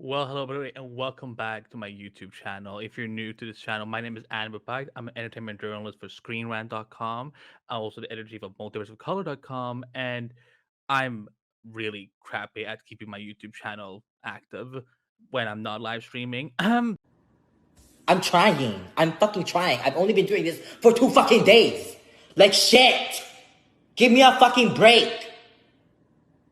Hello everybody, and welcome back to my YouTube channel. If you're new to this channel, my name is Anbapag. I'm an entertainment journalist for ScreenRant.com. I'm also the editor-in-chief of MultiverseOfColor.com, and I'm really crappy at keeping my YouTube channel active when I'm not live streaming. I'm trying. I'm fucking trying. I've only been doing this for 2 fucking days. Like shit. Give me a fucking break.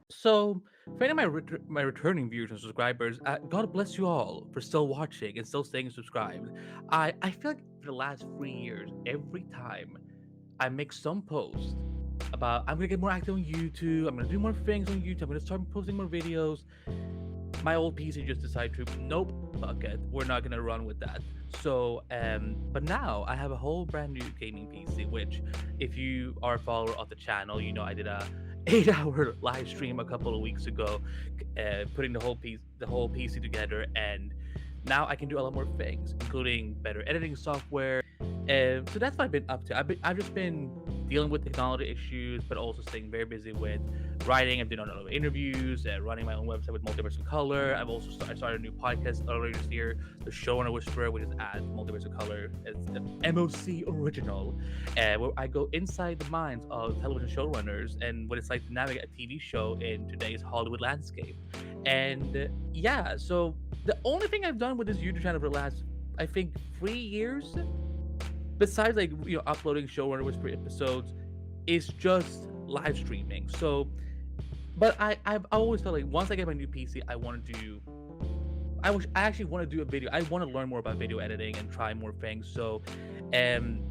So, for any of my returning viewers and subscribers, God bless you all for still watching and still staying subscribed. I feel like for the last 3 years, every time I make some post about I'm gonna get more active on YouTube, I'm gonna do more things on YouTube, I'm gonna start posting more videos. My old PC just decided to nope, fuck it, we're not gonna run with that. But now I have a whole brand new gaming PC, which if you are a follower of the channel, you know I did a 8 hour live stream a couple of weeks ago, putting the whole PC together, and now I can do a lot more things, including better editing software. So that's what I've been up to. I've just been dealing with technology issues, but also staying very busy with writing. I've done a lot of interviews, running my own website with Multiverse of Color. I started a new podcast earlier this year, the Showrunner Whisperer, which is at Multiverse of Color. It's an MOC original, where I go inside the minds of television showrunners and what it's like to navigate a TV show in today's Hollywood landscape. And yeah, so the only thing I've done with this YouTube channel for the last, I think, 3 years, besides uploading showrunner whisper episodes, is just live streaming. So, but I've always felt like once I get my new PC, I actually want to do a video. I want to learn more about video editing and try more things. So, um,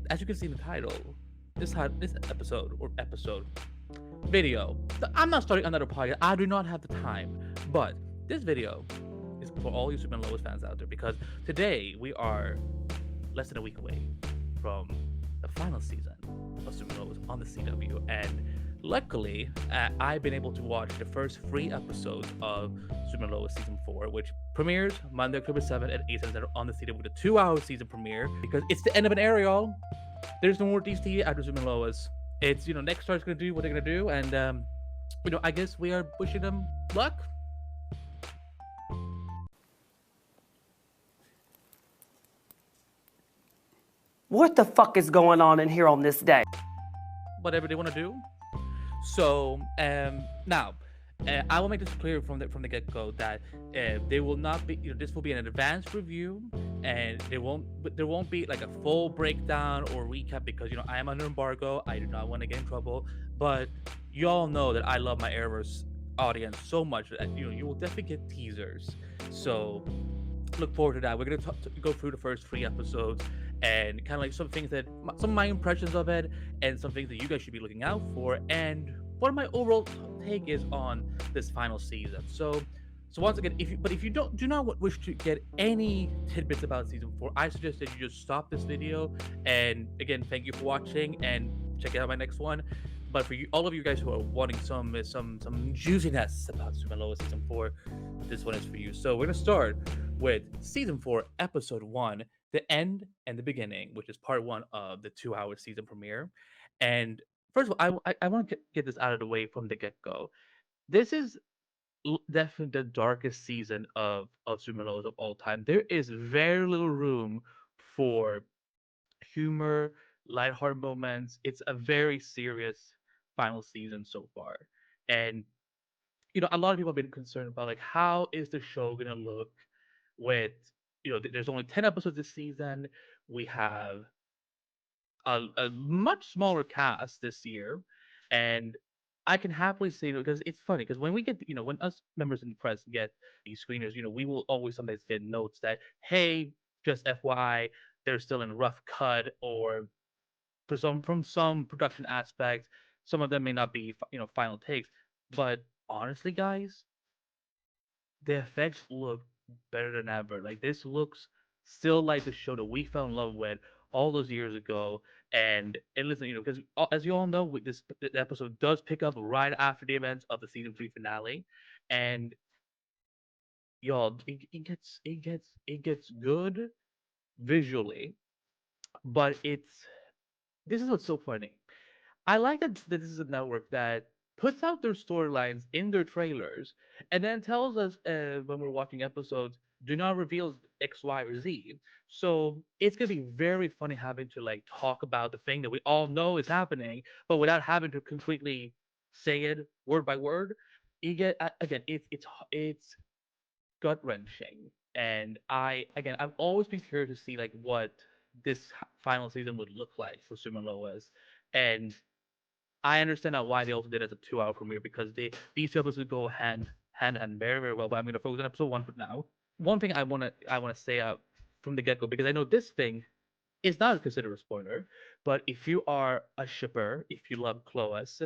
as you can see in the title, this episode video. I'm not starting another podcast. I do not have the time, but this video is for all you Super and Lois fans out there, because today we are less than a week away from the final season of Super and Lois on the CW, and luckily I've been able to watch the first 3 episodes of Super and Lois season 4, which premieres Monday, October 7th at 8 Central on the CW with a 2 hour season premiere, because it's the end of an era, y'all. There's no more DCT after Super and Lois. It's, next star's gonna do what they're gonna do, and I guess we are wishing them luck. What the fuck is going on in here on this day? Whatever they want to do. So now, I will make this clear from the get go that they will not be. This will be an advanced review, and there won't be like a full breakdown or recap, because I am under embargo. I do not want to get in trouble. But you all know that I love my Arrowverse audience so much that you will definitely get teasers. So look forward to that. We're gonna go through the first 3 episodes and kind of like some of my impressions of it, and some things that you guys should be looking out for, and what my overall take is on this final season. So once again, if you do not wish to get any tidbits about season 4, I suggest that you just stop this video. And again, thank you for watching, and check out my next one. But for all of you guys who are wanting some juiciness about Super Lois season 4, this one is for you. So we're gonna start with season 4, episode 1, the end and the beginning, which is part 1 of the 2 hour season premiere. And first of all, I want to get this out of the way from the get go. This is definitely the darkest season of Super Lois of all time. There is very little room for humor, lighthearted moments. It's a very serious final season so far. And a lot of people have been concerned about, like, how is the show gonna look with, there's only 10 episodes this season. We have a much smaller cast this year, and I can happily say, because it's funny, because when we get, when us members in the press get these screeners, we will always sometimes get notes that, hey, just FYI, they're still in rough cut, or from some production aspects, some of them may not be final takes. But honestly, guys, the effects look better than ever. Like, this looks still like the show that we fell in love with all those years ago. And listen, because as you all know, this episode does pick up right after the events of the season 3 finale, and y'all, it gets good visually, but this is what's so funny. I like that this is a network that puts out their storylines in their trailers, and then tells us when we're watching episodes, do not reveal X, Y, or Z. So it's gonna be very funny having to like talk about the thing that we all know is happening, but without having to completely say it word by word. You get again, it's gut wrenching, and I've always been curious to see like what this final season would look like for Sumo Lois, and I understand now why they also did it as a 2 hour premiere because these two episodes go hand in hand very well. But I'm gonna focus on episode one for now. One thing I wanna say out from the get go, because I know this thing is not considered a spoiler, but if you are a shipper, if you love Cloas,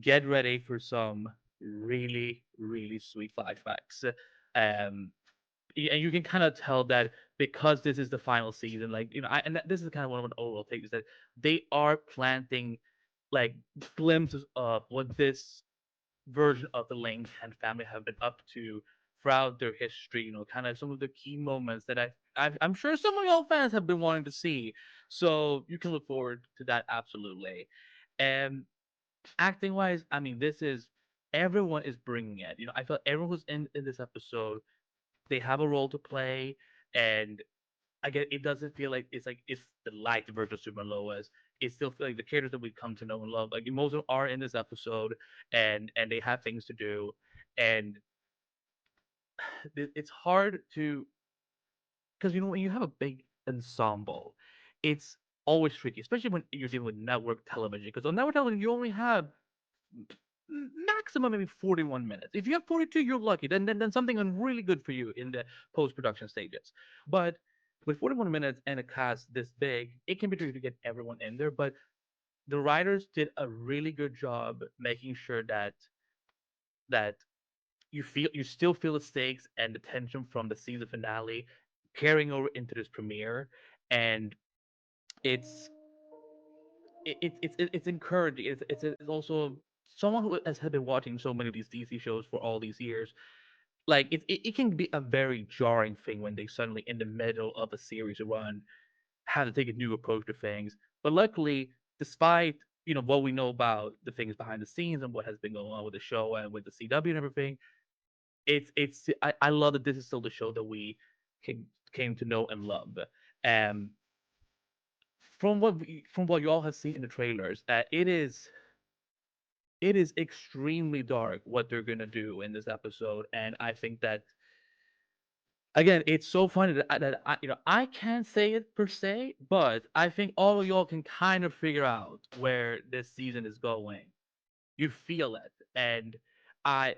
get ready for some really sweet flashbacks. Um, and you can kind of tell that because this is the final season, like this is kind of one of an overall take is that they are planting like glimpses of what this version of the Lane and family have been up to throughout their history. Kind of some of the key moments that I'm sure some of y'all fans have been wanting to see. So you can look forward to that absolutely. And acting wise, I mean, this is everyone is bringing it. I felt everyone who's in this episode, they have a role to play, and again, it doesn't feel like it's the light version of Super Lois. It still feels like the characters that we come to know and love. Like most of them are in this episode, and they have things to do, and it's hard to because when you have a big ensemble, it's always tricky, especially when you're dealing with network television. Because on network television, you only have maximum maybe 41 minutes. If you have 42, you're lucky. Then something really good for you in the post production stages. But with 41 minutes and a cast this big, it can be tricky to get everyone in there. But the writers did a really good job making sure that you still feel the stakes and the tension from the season finale carrying over into this premiere, and it's it's encouraging. It's also someone who has been watching so many of these DC shows for all these years. Like it can be a very jarring thing when they suddenly in the middle of a series run have to take a new approach to things. But luckily, despite what we know about the things behind the scenes and what has been going on with the show and with the CW and everything, I love that this is still the show that we came to know and love. Um, from what you all have seen in the trailers, it is extremely dark what they're gonna do in this episode, and I think that again, it's so funny that I can't say it per se, but I think all of y'all can kind of figure out where this season is going. You feel it, and an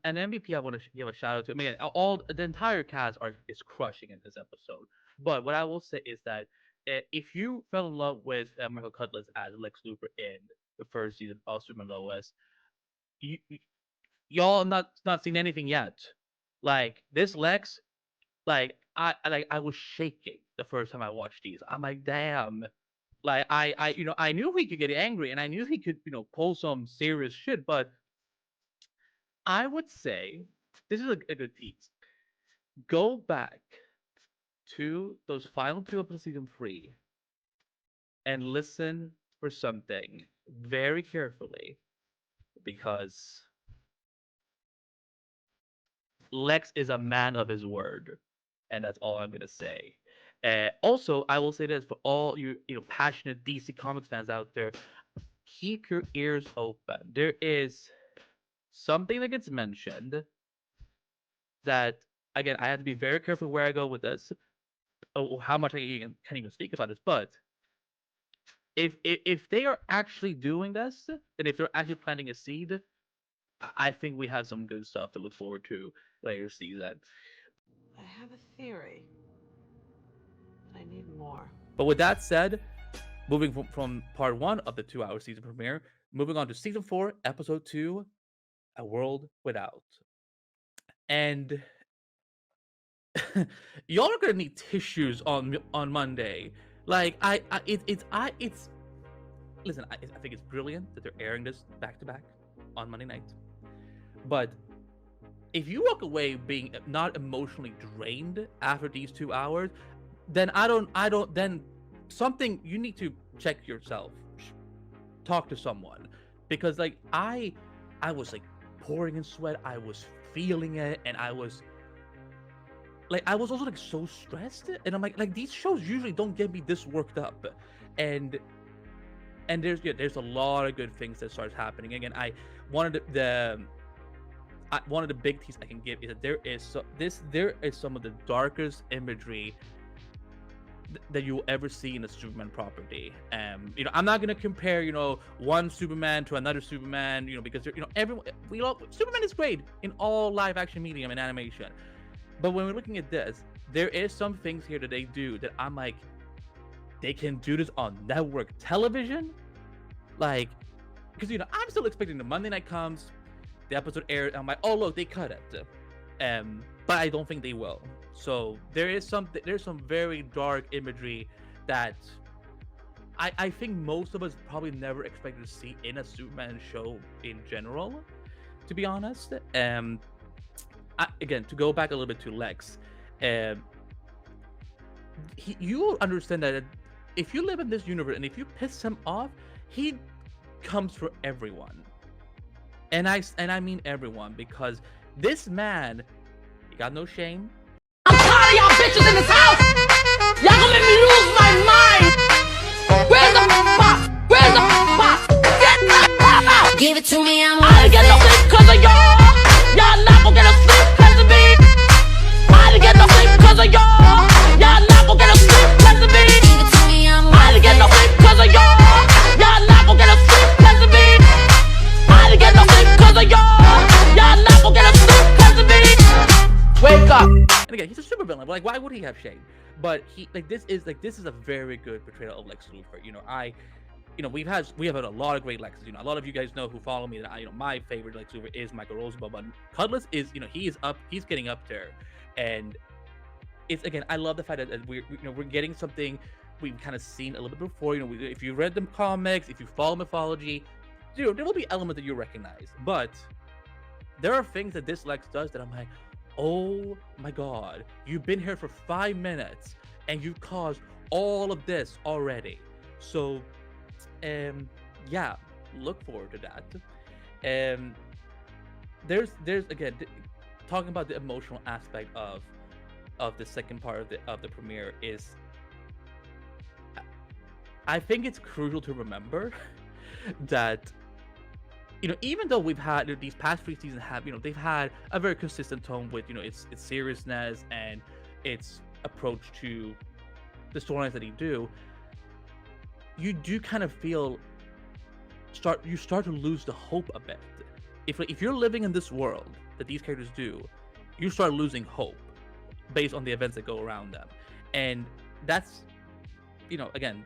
MVP I want to give a shout out to. I mean, all the entire cast is crushing in this episode. But what I will say is that if you fell in love with Michael Cutlass as Lex Luthor in the first season of Superman Lois, you, y'all not seen anything yet. Like this Lex, I was shaking the first time I watched these. I'm like, damn. Like I knew he could get angry and I knew he could pull some serious shit, but I would say this is a good tease. Go back to those final two episodes of season three and listen for something very carefully because Lex is a man of his word, and that's all I'm gonna say. Also, I will say this for all you passionate DC Comics fans out there: keep your ears open. There is something that gets mentioned that again I have to be very careful where I go with this, or how much can even speak about this. But if they are actually doing this, and if they're actually planting a seed, I think we have some good stuff to look forward to later season. I have a theory, but I need more. But with that said, moving from part one of the 2 hour season premiere, moving on to season four, episode two, A World Without. And y'all are gonna need tissues on Monday. Like it's listen. I think it's brilliant that they're airing this back to back on Monday night. But if you walk away being not emotionally drained after these 2 hours, then I don't then something you need to check yourself. Talk to someone because like I was like pouring in sweat. I was feeling it, and I was also like so stressed. And I'm like these shows usually don't get me this worked up, and there's a lot of good things that starts happening. Again, one of the big teas I can give is that there is some of the darkest imagery that you'll ever see in a Superman property. I'm not gonna compare, one Superman to another Superman, because Superman is great in all live action medium and animation. But when we're looking at this, there is some things here that they do that I'm like, they can do this on network television, like, because I'm still expecting the Monday night comes, the episode aired, and I'm like, oh look, they cut it, but I don't think they will. So there's some very dark imagery that I think most of us probably never expected to see in a Superman show in general, to be honest. Again, to go back a little bit to Lex, you understand that if you live in this universe and if you piss him off, he comes for everyone. And I mean everyone, because this man, he got no shame. I'm tired of y'all bitches in this house. Y'all gonna make me lose my mind. Where's the box? Where's the box? Get the fuck out. Give it to me, I'm I didn't get no sleep cause of y'all. Y'all not gonna get no sleep cause of me. I didn't get no sleep cause of y'all. Y'all not gonna get no sleep cause of me. Give it to me, I'm I didn't get no sleep cause of y'all. Y'all not gonna get no sleep cause of me. I didn't get no sleep cause of y'all. Y'all not gonna get no sleep cause of me. Wake up. And again, he's a supervillain. Like, why would he have shame? But this is a very good portrayal of Lex Luthor. We have had a lot of great Lexes. A lot of you guys know who follow me that my favorite Lex Luthor is Michael Rosenbaum, but Cutlass is he's getting up there, and it's, again, I love the fact that we're getting something we've kind of seen a little bit before. If you read the comics, if you follow mythology, there will be elements that you recognize, but there are things that this Lex does that I'm like, oh my god, you've been here for 5 minutes and you've caused all of this already. So yeah, look forward to that. There's again, talking about the emotional aspect of the second part of the premiere is, I think it's crucial to remember that even though we've had these past 3 seasons they've had a very consistent tone with its seriousness and its approach to the storylines that they do, you do kind of feel you start to lose the hope a bit. If you're living in this world that these characters do, you start losing hope based on the events that go around them, and that's again,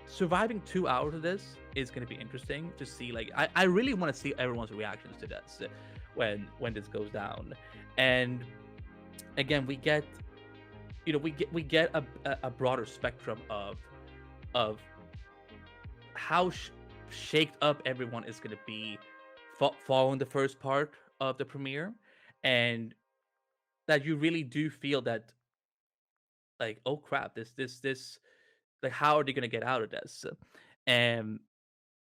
surviving 2 hours of this is going to be interesting to see. Like, I really want to see everyone's reactions to this when this goes down. And again, we get a broader spectrum of how shaked up everyone is going to be following the first part of the premiere, and that you really do feel that, like, oh crap, this like, how are they gonna get out of this? And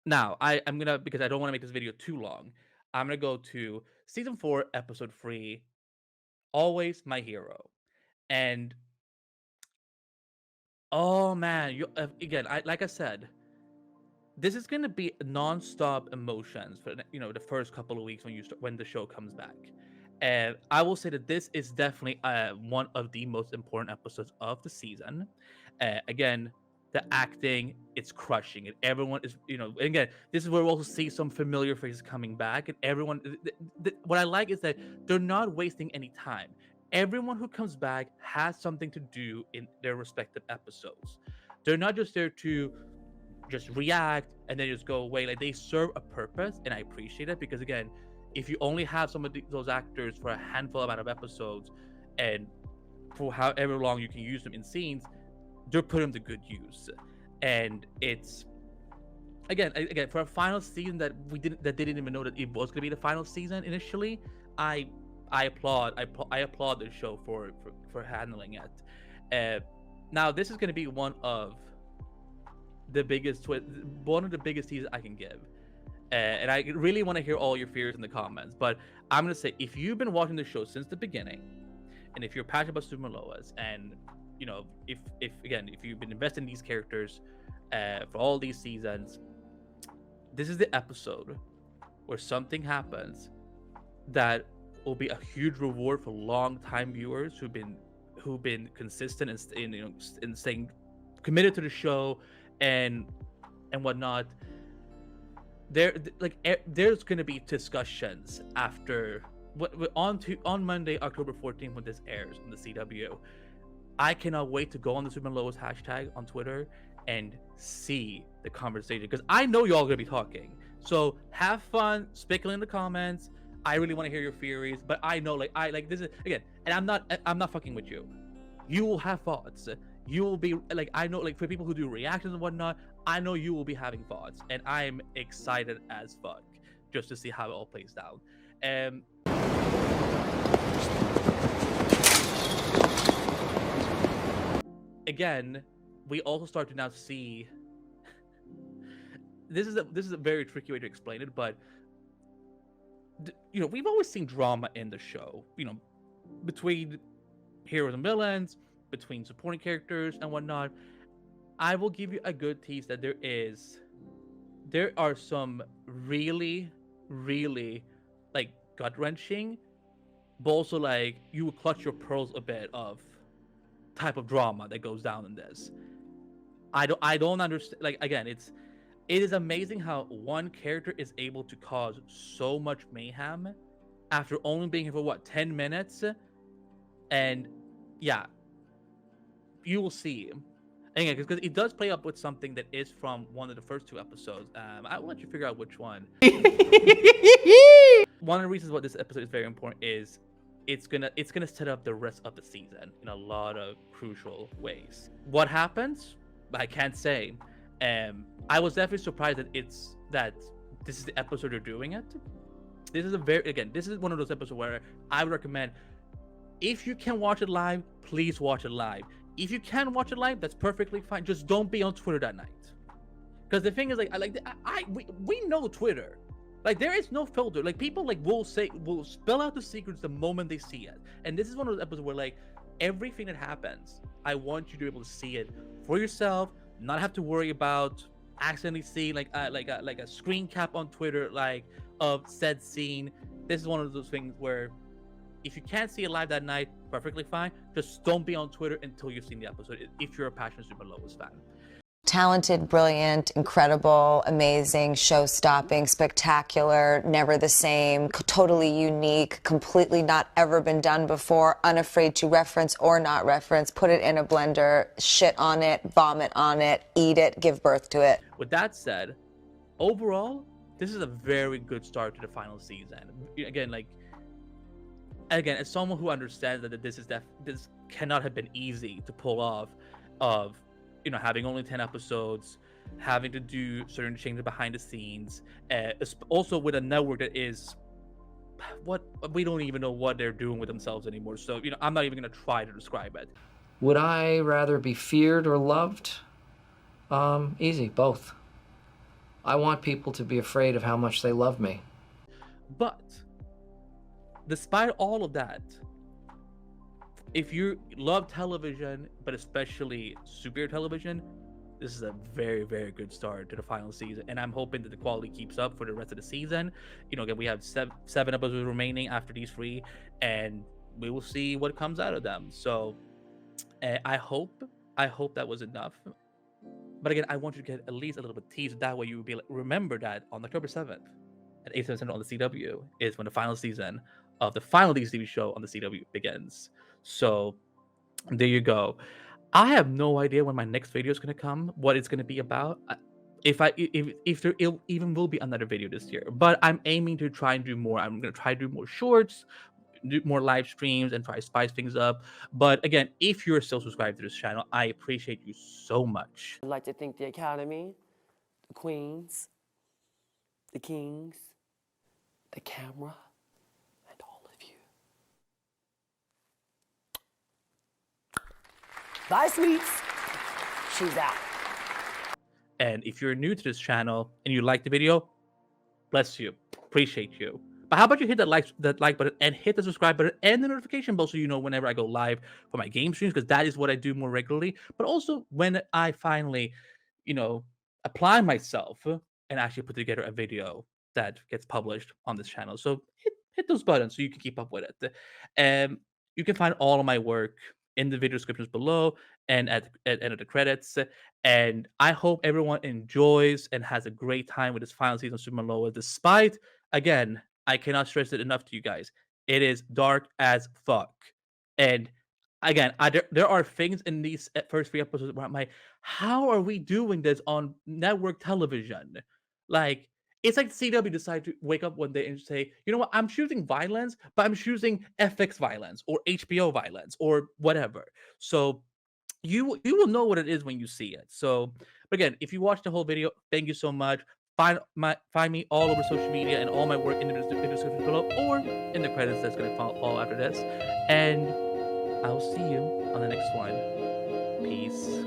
now I'm gonna, because I don't want to make this video too long, I'm gonna go to season 4, episode 3, Always My Hero. And oh man, again, like I said, this is gonna be non-stop emotions for the first couple of weeks when the show comes back. And I will say that this is definitely one of the most important episodes of the season. Again, the acting, it's crushing, and everyone is, again, this is where we also see some familiar faces coming back, and everyone. What I like is that they're not wasting any time. Everyone who comes back has something to do in their respective episodes. They're not just there to just react and then just go away. Like, they serve a purpose, and I appreciate it, because again, if you only have some of those actors for a handful amount of episodes, and for however long you can use them in scenes, they're put them to good use. And it's again for a final season that they didn't even know that it was going to be the final season initially. I applaud the show for handling it. Now this is going to be one of the biggest seasons I can give. And I really want to hear all your fears in the comments. But I'm gonna say, if you've been watching the show since the beginning, and if you're passionate about Super Lois, and you know, if you've been invested in these characters for all these seasons, this is the episode where something happens that will be a huge reward for long-time viewers who've been consistent in staying committed to the show and whatnot. There's going to be discussions after on Monday, October 14th, when this airs on the CW. I cannot wait to go on the Super Lois hashtag on Twitter and see the conversation, because I know y'all gonna be talking. So have fun, speculating in the comments. I really want to hear your theories, but I know this is again, and I'm not fucking with you. You will have thoughts. You will be I know, for people who do reactions and whatnot, I know you will be having thoughts, and I'm excited as fuck just to see how it all plays down. Again, we also start to now see. This is a very tricky way to explain it, but we've always seen drama in the show. Between heroes and villains, between supporting characters and whatnot. I will give you a good tease that there are some really, really gut-wrenching, but also you will clutch your pearls a bit of type of drama that goes down in this. I don't understand. Again, it is amazing how one character is able to cause so much mayhem after only being here for 10 minutes, and yeah, you will see. Again, because it does play up with something that is from one of the first 2 episodes. I will let you figure out which one. One of the reasons why this episode is very important is it's gonna set up the rest of the season in a lot of crucial ways. What happens? I can't say. I was definitely surprised that this is the episode they're doing it. This is one of those episodes where I would recommend, if you can watch it live, please watch it live. If you can watch it live, that's perfectly fine. Just don't be on Twitter that night. Because the thing is, we know Twitter. There is no filter. People will spell out the secrets the moment they see it. And this is one of those episodes where everything that happens, I want you to be able to see it for yourself, not have to worry about accidentally seeing a screen cap on Twitter of said scene. This is one of those things where if you can't see it live that night, perfectly fine. Just don't be on Twitter until you've seen the episode, if you're a passionate Super Lois fan. Talented, brilliant, incredible, amazing, show-stopping, spectacular, never the same, totally unique, completely not ever been done before, unafraid to reference or not reference, put it in a blender, shit on it, vomit on it, eat it, give birth to it. With that said, overall, this is a very good start to the final season. Again, as someone who understands that this cannot have been easy to pull off, of having only 10 episodes, having to do certain changes behind the scenes, also with a network that is we don't even know what they're doing with themselves anymore. So I'm not even going to try to describe it. Would I rather be feared or loved? Easy, both. I want people to be afraid of how much they love me. But despite all of that, if you love television, but especially superhero television, this is a very, very good start to the final season. And I'm hoping that the quality keeps up for the rest of the season. Again, we have seven episodes remaining after these 3, and we will see what comes out of them. So I hope that was enough. But again, I want you to get at least a little bit teased. That way you will be remember that on October 7th at 8 7 on the CW is when the final season of the final DC show on the CW begins. So there you go. I have no idea when my next video is going to come, what it's going to be about, if there even will be another video this year. But I'm aiming to try and do more. I'm going to try to do more shorts, do more live streams, and try to spice things up. But again, if you're still subscribed to this channel, I appreciate you so much. I'd like to thank the Academy, the Queens, the Kings, the camera, and all of you. Bye, sweets. She's out. And if you're new to this channel and you like the video, Bless you. Appreciate you. But how about you hit that like button and hit the subscribe button and the notification bell so you know whenever I go live for my game streams, because that is what I do more regularly. But also when I finally, apply myself and actually put together a video that gets published on this channel. So hit those buttons so you can keep up with it. You can find all of my work in the video descriptions below and at end of the credits. And I hope everyone enjoys and has a great time with this final season of Super Loa, despite, again, I cannot stress it enough to you guys. It is dark as fuck. And again, there are things in these first 3 episodes where I'm like, how are we doing this on network television? Like, it's like CW decided to wake up one day and say, you know what, I'm choosing violence, but I'm choosing FX violence or HBO violence or whatever. So you will know what it is when you see it. So, but again, if you watched the whole video, thank you so much. Find me all over social media and all my work in the description below or in the credits that's going to follow after this. And I will see you on the next one. Peace.